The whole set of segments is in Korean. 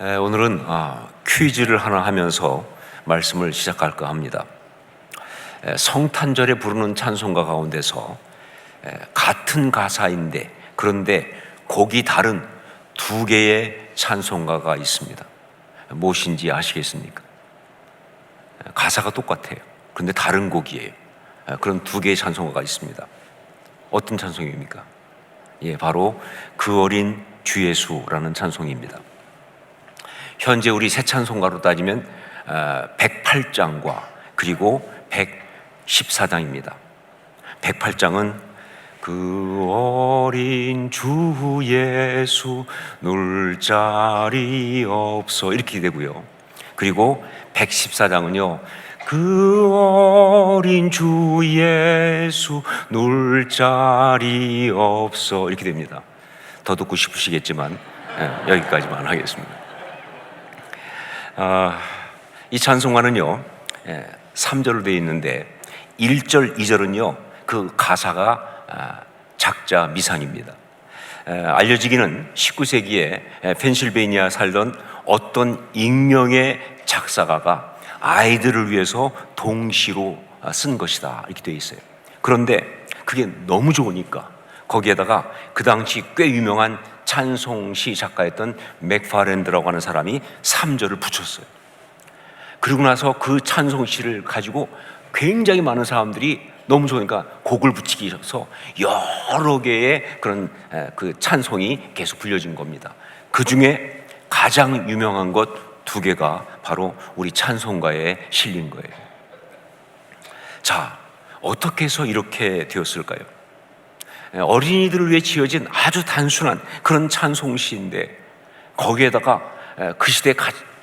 오늘은 퀴즈를 하나 하면서 말씀을 시작할까 합니다. 성탄절에 부르는 찬송가 가운데서 같은 가사인데 그런데 곡이 다른 두 개의 찬송가가 있습니다. 무엇인지 아시겠습니까? 가사가 똑같아요. 그런데 다른 곡이에요. 그런 두 개의 찬송가가 있습니다. 어떤 찬송입니까? 바로 그 어린 주 예수라는 찬송입니다. 현재 우리 새 찬송가로 따지면 108장과 그리고 114장입니다. 108장은 그 어린 주 예수 놀 자리 없어 이렇게 되고요. 그리고 114장은요 그 어린 주 예수 놀 자리 없어 이렇게 됩니다. 더 듣고 싶으시겠지만 여기까지만 하겠습니다. 이 찬송가는요 3절로 되어 있는데 1절, 2절은요 그 가사가 작자 미상입니다. 알려지기는 19세기에 펜실베이니아 살던 어떤 익명의 작사가가 아이들을 위해서 동시로 쓴 것이다 이렇게 되어 있어요. 그런데 그게 너무 좋으니까 거기에다가 그 당시 꽤 유명한 찬송시 작가였던 맥파렌드라고 하는 사람이 3절을 붙였어요. 그리고 나서 그 찬송시를 가지고 굉장히 많은 사람들이 너무 좋으니까 곡을 붙이기 위해서 여러 개의 그런 그 찬송이 계속 불려진 겁니다. 그 중에 가장 유명한 것 두 개가 바로 우리 찬송가에 실린 거예요. 자, 어떻게 해서 이렇게 되었을까요? 어린이들을 위해 지어진 아주 단순한 그런 찬송시인데 거기에다가 그 시대에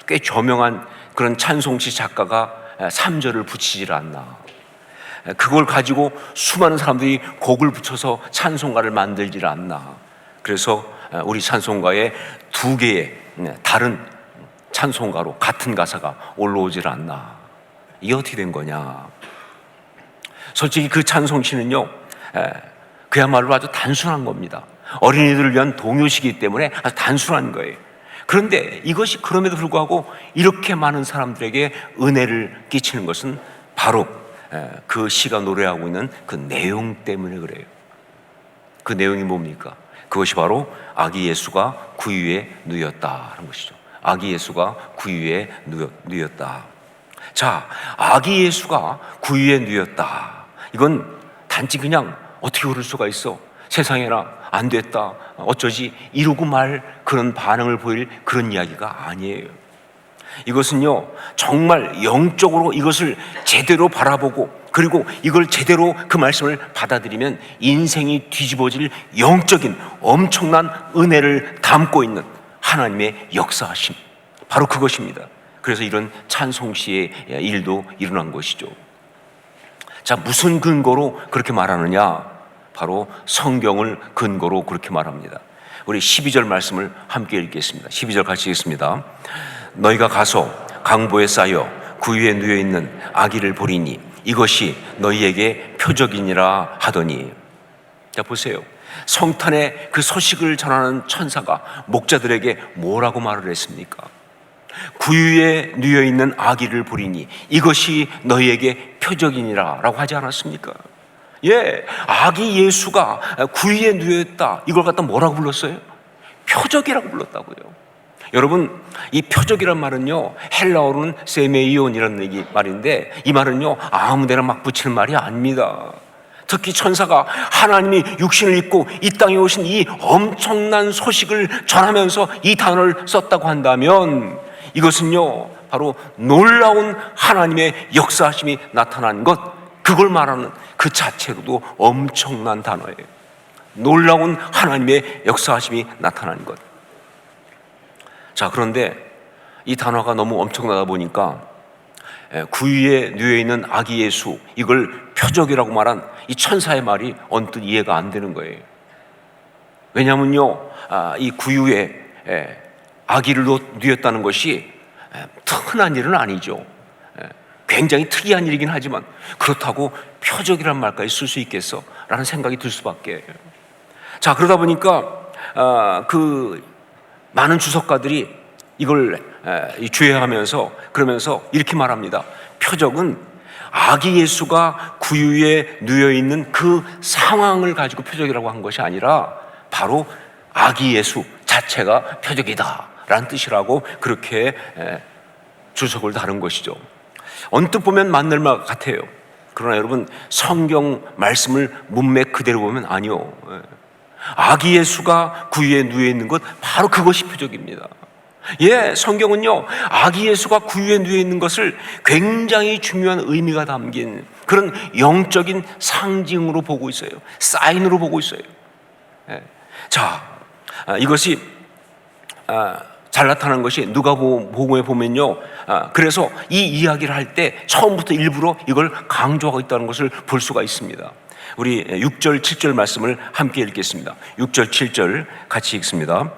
꽤 저명한 그런 찬송시 작가가 3절을 붙이질 않나. 그걸 가지고 수많은 사람들이 곡을 붙여서 찬송가를 만들질 않나. 그래서 우리 찬송가에 두 개의 다른 찬송가로 같은 가사가 올라오질 않나. 이게 어떻게 된 거냐. 솔직히 그 찬송시는요 그야말로 아주 단순한 겁니다. 어린이들을 위한 동요시기 때문에 아주 단순한 거예요. 그런데 이것이 그럼에도 불구하고 이렇게 많은 사람들에게 은혜를 끼치는 것은 바로 그 시가 노래하고 있는 그 내용 때문에 그래요. 그 내용이 뭡니까? 그것이 바로 아기 예수가 구유에 누였다는 것이죠. 아기 예수가 구유에 누였다. 자, 아기 예수가 구유에 누였다. 이건 단지 그냥 어떻게 그럴 수가 있어? 세상에나 안 됐다. 어쩌지? 이러고 말 그런 반응을 보일 그런 이야기가 아니에요. 이것은요, 정말 영적으로 이것을 제대로 바라보고 그리고 이걸 제대로 그 말씀을 받아들이면 인생이 뒤집어질 영적인 엄청난 은혜를 담고 있는 하나님의 역사하심. 바로 그것입니다. 그래서 이런 찬송시의 일도 일어난 것이죠. 자, 무슨 근거로 그렇게 말하느냐? 바로 성경을 근거로 그렇게 말합니다. 우리 12절 말씀을 함께 읽겠습니다. 12절 같이 읽겠습니다. 너희가 가서 강보에 쌓여 구유에 누여있는 아기를 보리니 이것이 너희에게 표적이니라 하더니. 자, 보세요. 성탄의 그 소식을 전하는 천사가 목자들에게 뭐라고 말을 했습니까? 구유에 누여있는 아기를 보리니 이것이 너희에게 표적이니라 라고 하지 않았습니까? 아기 예수가 구유에 누여있다. 이걸 갖다 뭐라고 불렀어요? 표적이라고 불렀다고요. 여러분, 이 표적이란 말은요 헬라어로는 세메이온이라는 말인데 이 말은요 아무데나 막 붙이는 말이 아닙니다. 특히 천사가 하나님이 육신을 입고 이 땅에 오신 이 엄청난 소식을 전하면서 이 단어를 썼다고 한다면 이것은요 바로 놀라운 하나님의 역사하심이 나타난 것, 그걸 말하는 그 자체로도 엄청난 단어예요. 놀라운 하나님의 역사하심이 나타난 것. 자, 그런데 이 단어가 너무 엄청나다 보니까 구유에 누여있는 아기 예수, 이걸 표적이라고 말한 이 천사의 말이 언뜻 이해가 안 되는 거예요. 왜냐하면요 이 구유에 아기를 누였다는 것이 흔한 일은 아니죠. 굉장히 특이한 일이긴 하지만 그렇다고 표적이란 말까지 쓸 수 있겠어? 라는 생각이 들 수밖에. 자, 그러다 보니까 그 많은 주석가들이 이걸 주의하면서 그러면서 이렇게 말합니다. 표적은 아기 예수가 구유에 누워 있는 그 상황을 가지고 표적이라고 한 것이 아니라 바로 아기 예수 자체가 표적이다라는 뜻이라고 그렇게 주석을 다른 것이죠. 언뜻 보면 맞는 말 같아요. 그러나 여러분, 성경 말씀을 문맥 그대로 보면 아니요. 아기 예수가 구유에 누워 있는 것, 바로 그것이 표적입니다. 성경은요, 아기 예수가 구유에 누워 있는 것을 굉장히 중요한 의미가 담긴 그런 영적인 상징으로 보고 있어요. 사인으로 보고 있어요. 이것이 잘 나타난 것이 누가복음에 보면요, 그래서 이 이야기를 할 때 처음부터 일부러 이걸 강조하고 있다는 것을 볼 수가 있습니다. 우리 6절 7절 말씀을 함께 읽겠습니다. 6절 7절 같이 읽습니다.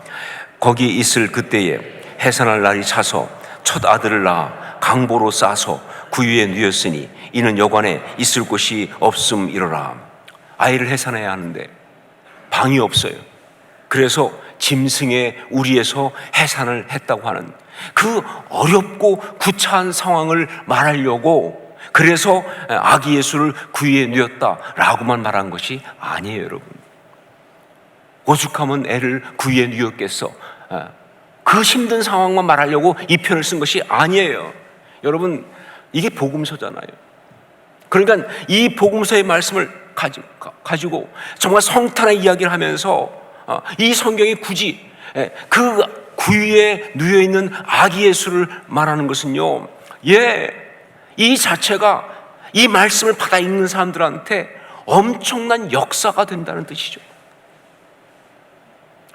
거기 있을 그때에 해산할 날이 차서 첫 아들을 낳아 강보로 싸서 구유에 누웠으니 이는 여관에 있을 곳이 없음이로라. 아이를 해산해야 하는데 방이 없어요. 그래서 짐승의 우리에서 해산을 했다고 하는 그 어렵고 구차한 상황을 말하려고, 그래서 아기 예수를 구유에 누웠다라고만 말한 것이 아니에요, 여러분. 오죽하면 애를 구유에 누웠겠어. 그 힘든 상황만 말하려고 이 표현을 쓴 것이 아니에요. 여러분, 이게 복음서잖아요. 그러니까 이 복음서의 말씀을 가지고 정말 성탄의 이야기를 하면서 이 성경이 굳이 그 구유에 누워있는 아기 예수를 말하는 것은요, 이 자체가 이 말씀을 받아 읽는 사람들한테 엄청난 역사가 된다는 뜻이죠.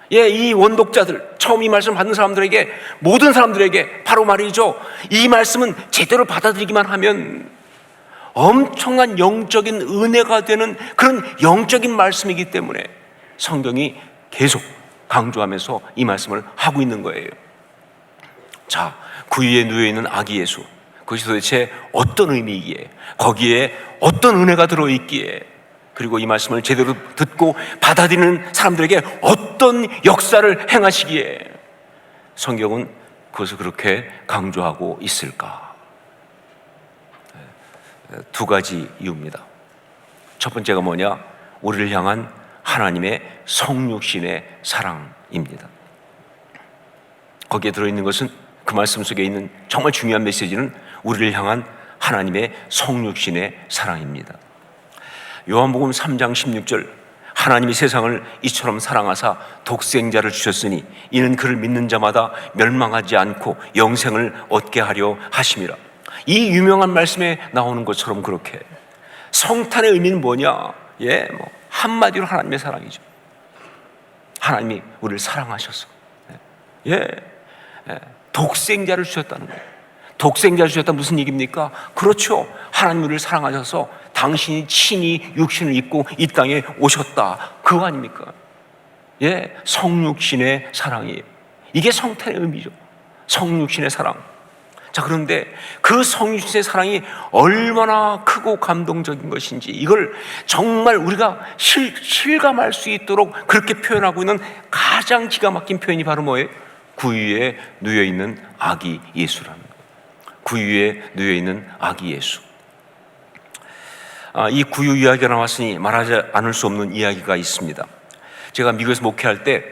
이 원독자들, 처음 이 말씀을 받는 사람들에게, 모든 사람들에게 바로 말이죠, 이 말씀은 제대로 받아들이기만 하면 엄청난 영적인 은혜가 되는 그런 영적인 말씀이기 때문에 성경이 계속 강조하면서 이 말씀을 하고 있는 거예요. 구유에 누워있는 아기 예수, 그것이 도대체 어떤 의미이기에, 거기에 어떤 은혜가 들어있기에, 그리고 이 말씀을 제대로 듣고 받아들이는 사람들에게 어떤 역사를 행하시기에 성경은 그것을 그렇게 강조하고 있을까? 두 가지 이유입니다. 첫 번째가 뭐냐? 우리를 향한 하나님의 성육신의 사랑입니다. 거기에 들어있는 것은, 그 말씀 속에 있는 정말 중요한 메시지는 우리를 향한 하나님의 성육신의 사랑입니다. 요한복음 3장 16절, 하나님이 세상을 이처럼 사랑하사 독생자를 주셨으니 이는 그를 믿는 자마다 멸망하지 않고 영생을 얻게 하려 하심이라. 이 유명한 말씀에 나오는 것처럼 그렇게 성탄의 의미는 뭐냐? 한마디로 하나님의 사랑이죠. 하나님이 우리를 사랑하셔서 독생자를 주셨다는 거예요. 독생자를 주셨다 무슨 얘기입니까? 그렇죠. 하나님 우리를 사랑하셔서 당신이 친히 육신을 입고 이 땅에 오셨다, 그거 아닙니까? 성육신의 사랑이에요. 이게 성탄의 의미죠. 성육신의 사랑. 그런데 그 성육신의 사랑이 얼마나 크고 감동적인 것인지, 이걸 정말 우리가 실감할 수 있도록 그렇게 표현하고 있는 가장 기가 막힌 표현이 바로 뭐예요? 구유에 누워있는 아기 예수라는 거예요. 구유에 누워있는 아기 예수. 이 구유 이야기가 나왔으니 말하지 않을 수 없는 이야기가 있습니다. 제가 미국에서 목회할 때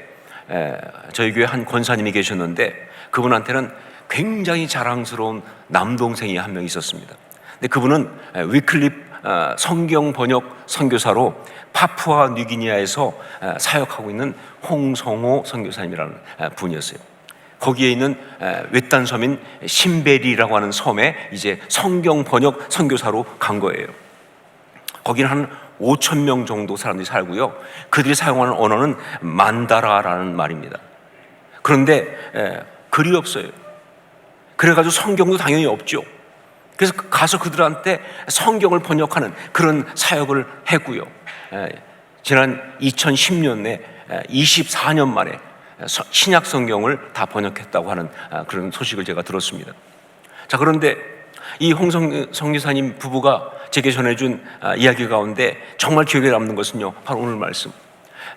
저희 교회 한 권사님이 계셨는데, 그분한테는 굉장히 자랑스러운 남동생이 한 명 있었습니다. 근데 그분은 위클립 성경 번역 선교사로 파푸아 뉴기니아에서 사역하고 있는 홍성호 선교사님이라는 분이었어요. 거기에 있는 외딴 섬인 신베리라고 하는 섬에 이제 성경 번역 선교사로 간 거예요. 거기는 한 5천 명 정도 사람들이 살고요. 그들이 사용하는 언어는 만다라라는 말입니다. 그런데 글이 없어요. 그래가지고 성경도 당연히 없죠. 그래서 가서 그들한테 성경을 번역하는 그런 사역을 했고요. 지난 2010년에 24년 만에 신약 성경을 다 번역했다고 하는 그런 소식을 제가 들었습니다. 그런데 이 홍성교사님 부부가 제게 전해준 이야기 가운데 정말 기억에 남는 것은요, 바로 오늘 말씀.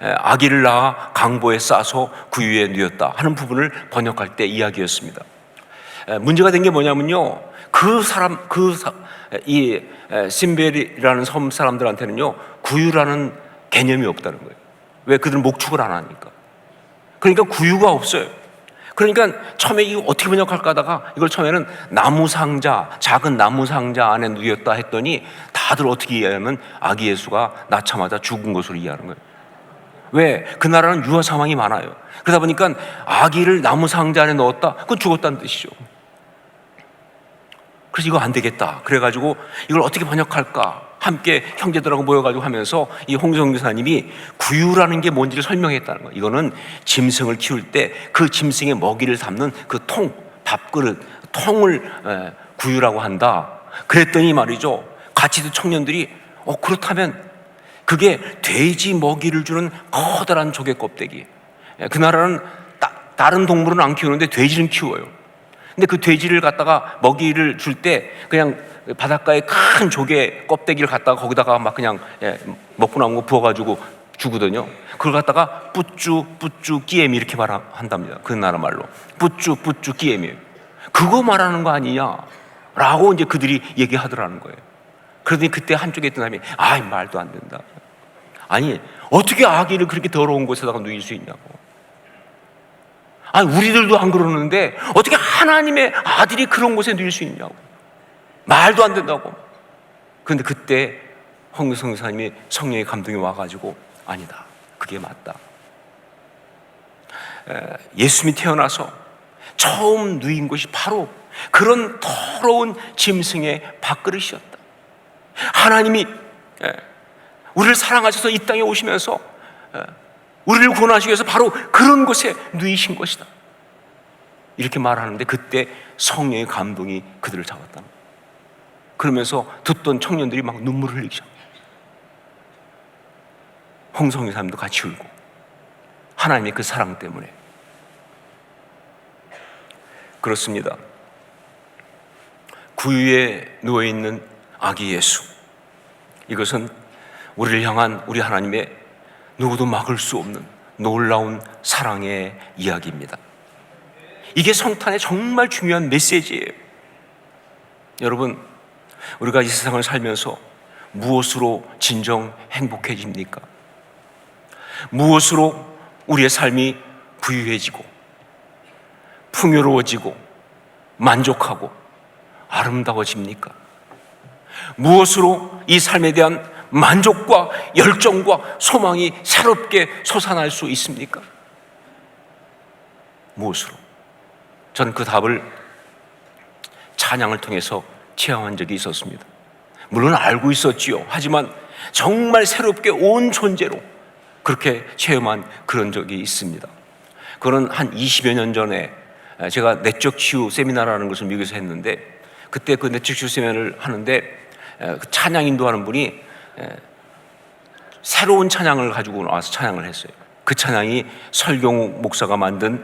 아기를 낳아 강보에 싸서 구유에 누였다 하는 부분을 번역할 때 이야기였습니다. 문제가 된 게 뭐냐면요, 이 신벨이라는 섬 사람들한테는요 구유라는 개념이 없다는 거예요. 왜? 그들은 목축을 안 하니까. 그러니까 구유가 없어요. 그러니까 처음에 이거 어떻게 번역할까 하다가 이걸 처음에는 나무 상자, 작은 나무 상자 안에 누였다 했더니 다들 어떻게 이해하냐면 아기 예수가 낳자마자 죽은 것으로 이해하는 거예요. 왜? 그 나라는 유아 사망이 많아요. 그러다 보니까 아기를 나무 상자 안에 넣었다? 그건 죽었다는 뜻이죠. 그래서 이거 안 되겠다. 그래가지고 이걸 어떻게 번역할까? 함께 형제들하고 모여가지고 하면서 이 홍성 교사님이 구유라는 게 뭔지를 설명했다는 거예요. 이거는 짐승을 키울 때 그 짐승의 먹이를 담는 그 통, 밥그릇, 통을 구유라고 한다. 그랬더니 말이죠, 같이 있던 청년들이 그렇다면 그게 돼지 먹이를 주는 커다란 조개 껍데기. 그 나라는 다른 동물은 안 키우는데 돼지는 키워요. 근데 그 돼지를 갖다가 먹이를 줄 때 그냥 바닷가에 큰 조개 껍데기를 갖다가 거기다가 막 그냥 먹고 남은 거 부어가지고 주거든요. 그걸 갖다가 뿌쭈 끼엠이 이렇게 말한답니다. 그 나라 말로 뿌쭈 끼엠이. 그거 말하는 거 아니냐라고 이제 그들이 얘기하더라는 거예요. 그러더니 그때 한쪽에 있던 사람이 말도 안 된다. 아니 어떻게 아기를 그렇게 더러운 곳에다가 누일 수 있냐고. 우리들도 안 그러는데 어떻게 하나님의 아들이 그런 곳에 누일 수 있냐고. 말도 안 된다고. 그런데 그때 홍성 교사님이 성령의 감동이 와가지고 아니다, 그게 맞다. 예수님이 태어나서 처음 누인 곳이 바로 그런 더러운 짐승의 밥그릇이었다. 하나님이 우리를 사랑하셔서 이 땅에 오시면서 우리를 구원하시기 위해서 바로 그런 곳에 누이신 것이다. 이렇게 말하는데 그때 성령의 감동이 그들을 잡았다. 그러면서 듣던 청년들이 막 눈물을 흘리기 시작합니다. 홍성희 사람도 같이 울고, 하나님의 그 사랑 때문에. 그렇습니다. 구유에 누워있는 아기 예수, 이것은 우리를 향한 우리 하나님의 누구도 막을 수 없는 놀라운 사랑의 이야기입니다. 이게 성탄의 정말 중요한 메시지예요. 여러분, 우리가 이 세상을 살면서 무엇으로 진정 행복해집니까? 무엇으로 우리의 삶이 부유해지고 풍요로워지고 만족하고 아름다워집니까? 무엇으로 이 삶에 대한 만족과 열정과 소망이 새롭게 솟아날 수 있습니까? 무엇으로? 저는 그 답을 찬양을 통해서 체험한 적이 있었습니다. 물론 알고 있었지요. 하지만 정말 새롭게 온 존재로 그렇게 체험한 그런 적이 있습니다. 그건 한 20여 년 전에 제가 내적 치유 세미나라는 것을 미국에서 했는데, 그때 그 내적 치유 세미나를 하는데 그 찬양 인도하는 분이 새로운 찬양을 가지고 나와서 찬양을 했어요. 그 찬양이 설경욱 목사가 만든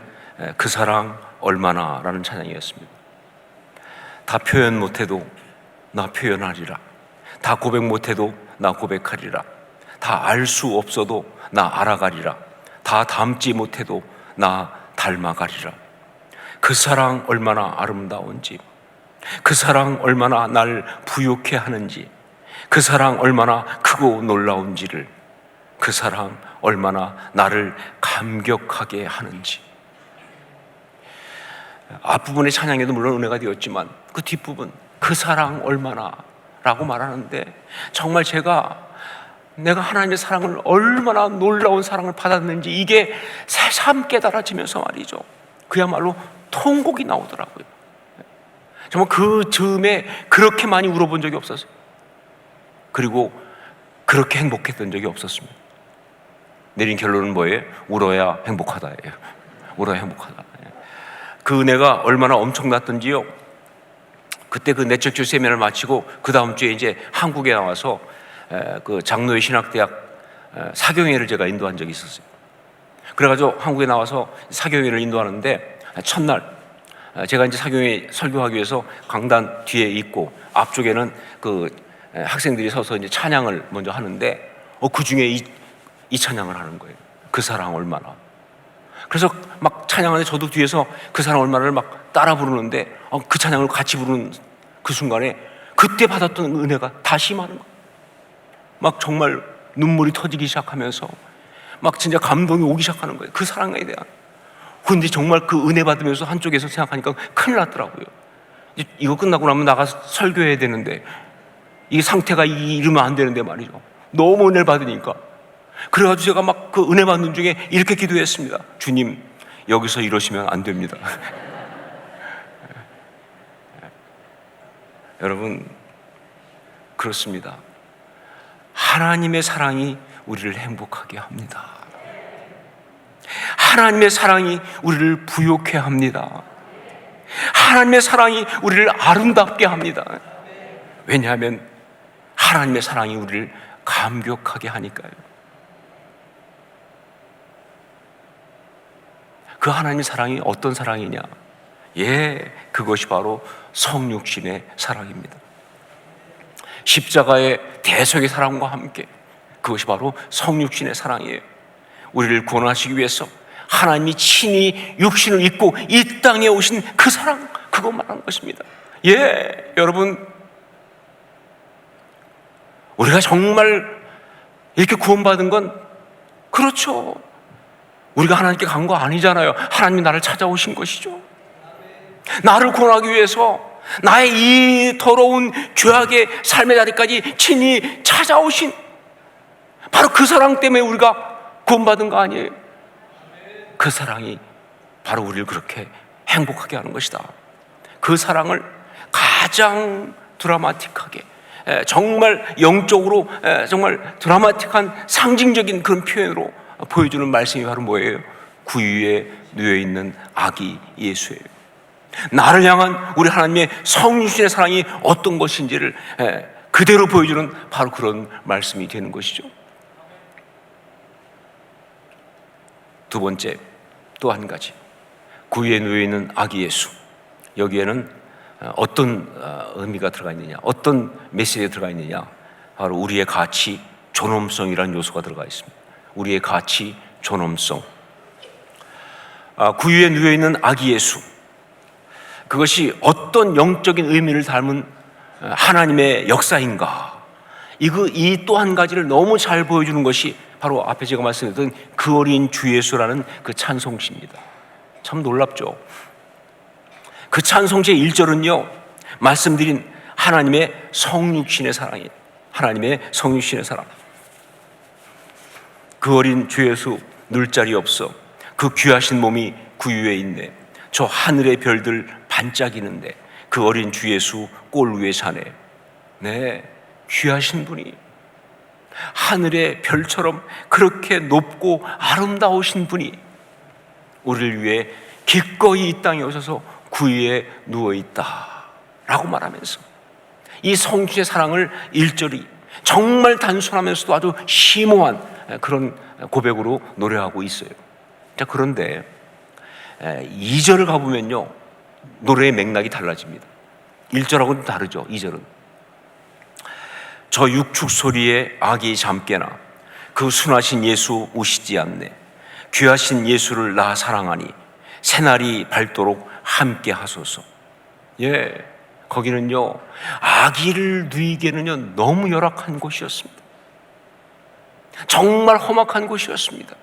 그 사랑 얼마나라는 찬양이었습니다. 다 표현 못해도 나 표현하리라. 다 고백 못해도 나 고백하리라. 다 알 수 없어도 나 알아가리라. 다 닮지 못해도 나 닮아가리라. 그 사랑 얼마나 아름다운지, 그 사랑 얼마나 날 부욕해 하는지, 그 사랑 얼마나 크고 놀라운지를, 그 사랑 얼마나 나를 감격하게 하는지. 앞부분의 찬양에도 물론 은혜가 되었지만 그 뒷부분, 그 사랑 얼마나 라고 말하는데, 정말 내가 하나님의 사랑을 얼마나 놀라운 사랑을 받았는지 이게 새삼 깨달아지면서 말이죠, 그야말로 통곡이 나오더라고요. 정말 그 즈음에 그렇게 많이 울어본 적이 없었어요. 그리고 그렇게 행복했던 적이 없었습니다. 내린 결론은 뭐예요? 울어야 행복하다예요. 울어야 행복하다. 그 은혜가 얼마나 엄청났던지요, 그때 그 내적 치유 세미나를 마치고 그 다음 주에 이제 한국에 나와서 그 장로회 신학대학 사경회를 제가 인도한 적이 있었어요. 그래가지고 한국에 나와서 사경회를 인도하는데, 첫날 제가 이제 사경회 설교하기 위해서 강단 뒤에 있고 앞쪽에는 그 학생들이 서서 이제 찬양을 먼저 하는데, 그 중에 이 찬양을 하는 거예요. 그 사랑 얼마나. 그래서 막 찬양하는데 저도 뒤에서 그 사랑 얼마나를 막 따라 부르는데 그 찬양을 같이 부르는 그 순간에 그때 받았던 은혜가 다시 임하는 거예요. 막 정말 눈물이 터지기 시작하면서 막 진짜 감동이 오기 시작하는 거예요. 그 사랑에 대한. 그런데 정말 그 은혜 받으면서 한쪽에서 생각하니까 큰일 났더라고요. 이거 끝나고 나면 나가서 설교해야 되는데 이 상태가 이러면 안 되는데 말이죠. 너무 은혜를 받으니까. 그래가지고 제가 막 그 은혜 받는 중에 이렇게 기도했습니다. 주님, 여기서 이러시면 안 됩니다. 여러분, 그렇습니다. 하나님의 사랑이 우리를 행복하게 합니다. 하나님의 사랑이 우리를 부욕해 합니다. 하나님의 사랑이 우리를 아름답게 합니다. 왜냐하면 하나님의 사랑이 우리를 감격하게 하니까요. 그 하나님의 사랑이 어떤 사랑이냐? 그것이 바로 성육신의 사랑입니다. 십자가의 대속의 사랑과 함께 그것이 바로 성육신의 사랑이에요. 우리를 구원하시기 위해서 하나님이 친히 육신을 입고 이 땅에 오신 그 사랑, 그거 말하는 것입니다. 여러분, 우리가 정말 이렇게 구원받은 건 그렇죠. 우리가 하나님께 간 거 아니잖아요. 하나님이 나를 찾아오신 것이죠. 나를 구원하기 위해서 나의 이 더러운 죄악의 삶의 자리까지 친히 찾아오신 바로 그 사랑 때문에 우리가 구원받은 거 아니에요? 그 사랑이 바로 우리를 그렇게 행복하게 하는 것이다. 그 사랑을 가장 드라마틱하게, 정말 영적으로 정말 드라마틱한 상징적인 그런 표현으로 보여주는 말씀이 바로 뭐예요? 구유에 누워있는 아기 예수예요. 나를 향한 우리 하나님의 성육신의 사랑이 어떤 것인지를 그대로 보여주는 바로 그런 말씀이 되는 것이죠. 두 번째, 또 한 가지, 구유에 누워있는 아기 예수. 여기에는 어떤 의미가 들어가 있느냐, 어떤 메시지가 들어가 있느냐, 바로 우리의 가치, 존엄성이라는 요소가 들어가 있습니다. 우리의 가치, 존엄성. 구유에 누워있는 아기 예수, 그것이 어떤 영적인 의미를 담은 하나님의 역사인가, 이 또 한 가지를 너무 잘 보여주는 것이 바로 앞에 제가 말씀드렸던 그 어린 주 예수라는 그 찬송시입니다. 참 놀랍죠. 그 찬송시의 1절은요 말씀드린 하나님의 성육신의 사랑이에요. 하나님의 성육신의 사랑. 그 어린 주 예수 늘 자리 없어 그 귀하신 몸이 구유에 있네. 저 하늘의 별들 반짝이는데 그 어린 주 예수 꼴 위에 사네. 네, 귀하신 분이, 하늘의 별처럼 그렇게 높고 아름다우신 분이 우리를 위해 기꺼이 이 땅에 오셔서 구유에 누워있다 라고 말하면서 이 성육신의 사랑을 1절이 정말 단순하면서도 아주 심오한 그런 고백으로 노래하고 있어요. 자, 그런데 2절을 가보면요 노래의 맥락이 달라집니다. 1절하고는 다르죠. 2절은 저 육축 소리에 아기 잠깨나 그 순하신 예수 우시지 않네. 귀하신 예수를 나 사랑하니 새날이 밝도록 함께 하소서. 거기는요 아기를 누이기에는요 너무 열악한 곳이었습니다. 정말 험악한 곳이었습니다.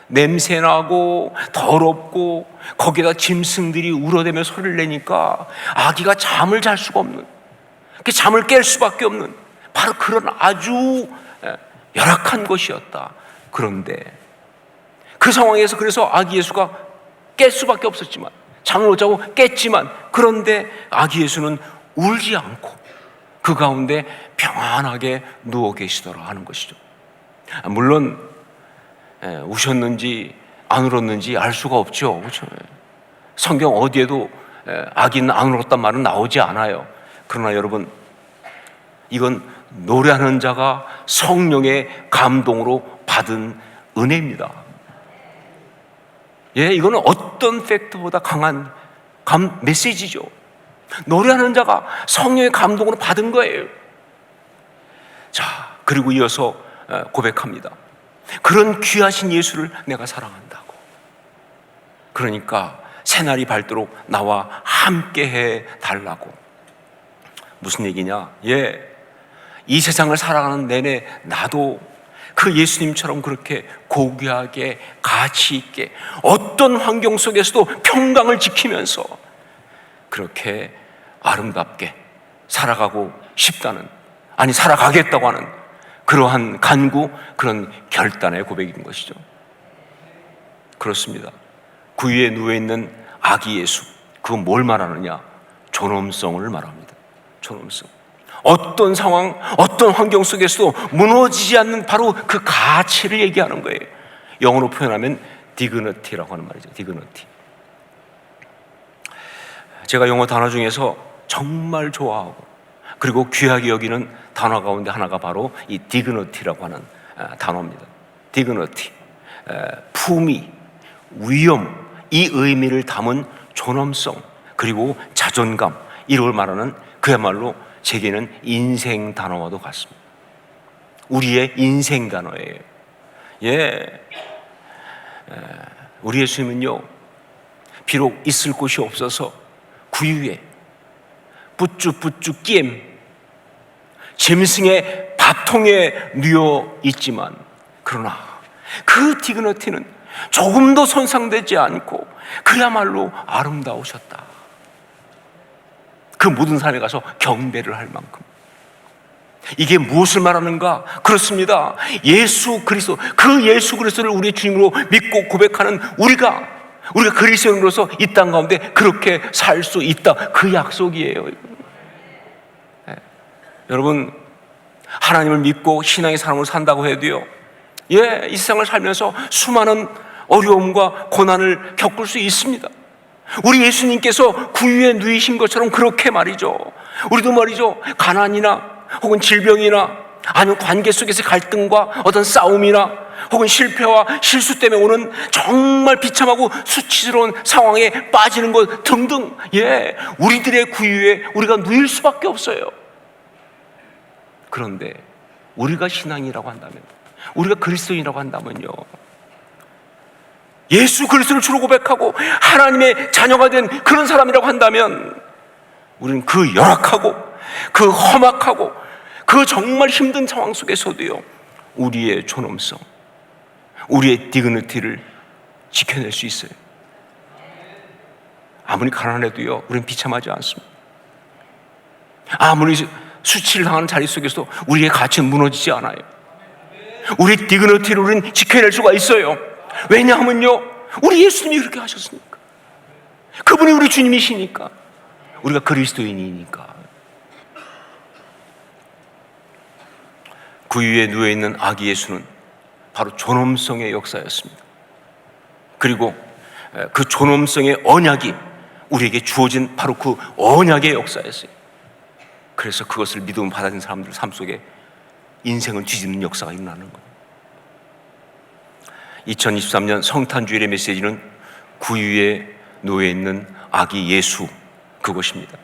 냄새나고 더럽고 거기다 짐승들이 울어대며 소리를 내니까 아기가 잠을 잘 수가 없는, 잠을 깰 수밖에 없는 바로 그런 아주 열악한 곳이었다. 그런데 그 상황에서 그래서 아기 예수가 깰 수밖에 없었지만, 잠을 못 자고 깼지만, 그런데 아기 예수는 울지 않고 그 가운데 평안하게 누워 계시더라 하는 것이죠. 물론 우셨는지 안 울었는지 알 수가 없죠. 그렇죠? 성경 어디에도 아기는 안 울었단 말은 나오지 않아요. 그러나 여러분, 이건 노래하는 자가 성령의 감동으로 받은 은혜입니다. 이거는 어떤 팩트보다 강한 메시지죠. 노래하는 자가 성령의 감동으로 받은 거예요. 자, 그리고 이어서 고백합니다. 그런 귀하신 예수를 내가 사랑한다고. 그러니까 새날이 밝도록 나와 함께 해 달라고. 무슨 얘기냐? 이 세상을 살아가는 내내 나도 그 예수님처럼 그렇게 고귀하게 가치 있게 어떤 환경 속에서도 평강을 지키면서 그렇게 아름답게 살아가고 싶다는, 아니 살아가겠다고 하는 그러한 간구, 그런 결단의 고백인 것이죠. 그렇습니다. 구유에 누워있는 아기 예수, 그건 뭘 말하느냐? 존엄성을 말합니다. 존엄성. 어떤 상황, 어떤 환경 속에서도 무너지지 않는 바로 그 가치를 얘기하는 거예요. 영어로 표현하면 dignity라고 하는 말이죠. dignity. 제가 영어 단어 중에서 정말 좋아하고 그리고 귀하게 여기는 단어 가운데 하나가 바로 이 dignity라고 하는 단어입니다. dignity, 품위, 위엄, 이 의미를 담은 존엄성, 그리고 자존감, 이걸 말하는 그야말로 제게는 인생 단어와도 같습니다. 우리의 인생 단어예요. 우리 예수님은요, 비록 있을 곳이 없어서 구유에 뿌쭈뿌쭈 깸 짐승의 밥통에 누워 있지만, 그러나 그 디그너티는 조금도 손상되지 않고 그야말로 아름다우셨다. 그 모든 산에 가서 경배를 할 만큼. 이게 무엇을 말하는가? 그렇습니다. 예수 그리스도, 그 예수 그리스도를 우리의 주님으로 믿고 고백하는 우리가 그리스도인으로서 이 땅 가운데 그렇게 살 수 있다. 그 약속이에요. 여러분, 하나님을 믿고 신앙의 삶을 산다고 해도요, 이 세상을 살면서 수많은 어려움과 고난을 겪을 수 있습니다. 우리 예수님께서 구유에 누이신 것처럼 그렇게 말이죠. 우리도 말이죠, 가난이나 혹은 질병이나 아니면 관계 속에서 갈등과 어떤 싸움이나 혹은 실패와 실수 때문에 오는 정말 비참하고 수치스러운 상황에 빠지는 것 등등, 우리들의 구유에 우리가 누일 수밖에 없어요. 그런데 우리가 신앙이라고 한다면, 우리가 그리스도인이라고 한다면요, 예수 그리스도를 주로 고백하고 하나님의 자녀가 된 그런 사람이라고 한다면, 우리는 그 열악하고 그 험악하고 그 정말 힘든 상황 속에서도요, 우리의 존엄성, 우리의 디그니티를 지켜낼 수 있어요. 아무리 가난해도요, 우리는 비참하지 않습니다. 아무리 수치를 당하는 자리 속에서도 우리의 가치는 무너지지 않아요. 우리의 디그니티를 우리는 지켜낼 수가 있어요. 왜냐하면요, 우리 예수님이 그렇게 하셨으니까. 그분이 우리 주님이시니까. 우리가 그리스도인이니까. 구유에 누워있는 아기 예수는 바로 존엄성의 역사였습니다. 그리고 그 존엄성의 언약이 우리에게 주어진 바로 그 언약의 역사였어요. 그래서 그것을 믿음 받아들인 사람들 삶 속에 인생을 뒤집는 역사가 일어나는 거예요. 2023년 성탄주일의 메시지는 구유에 누워있는 아기 예수, 그것입니다.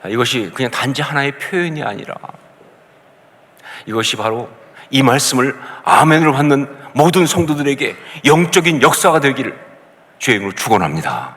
이것이 그냥 단지 하나의 표현이 아니라 이것이 바로 이 말씀을 아멘으로 받는 모든 성도들에게 영적인 역사가 되기를 주의 이름으로 축원합니다.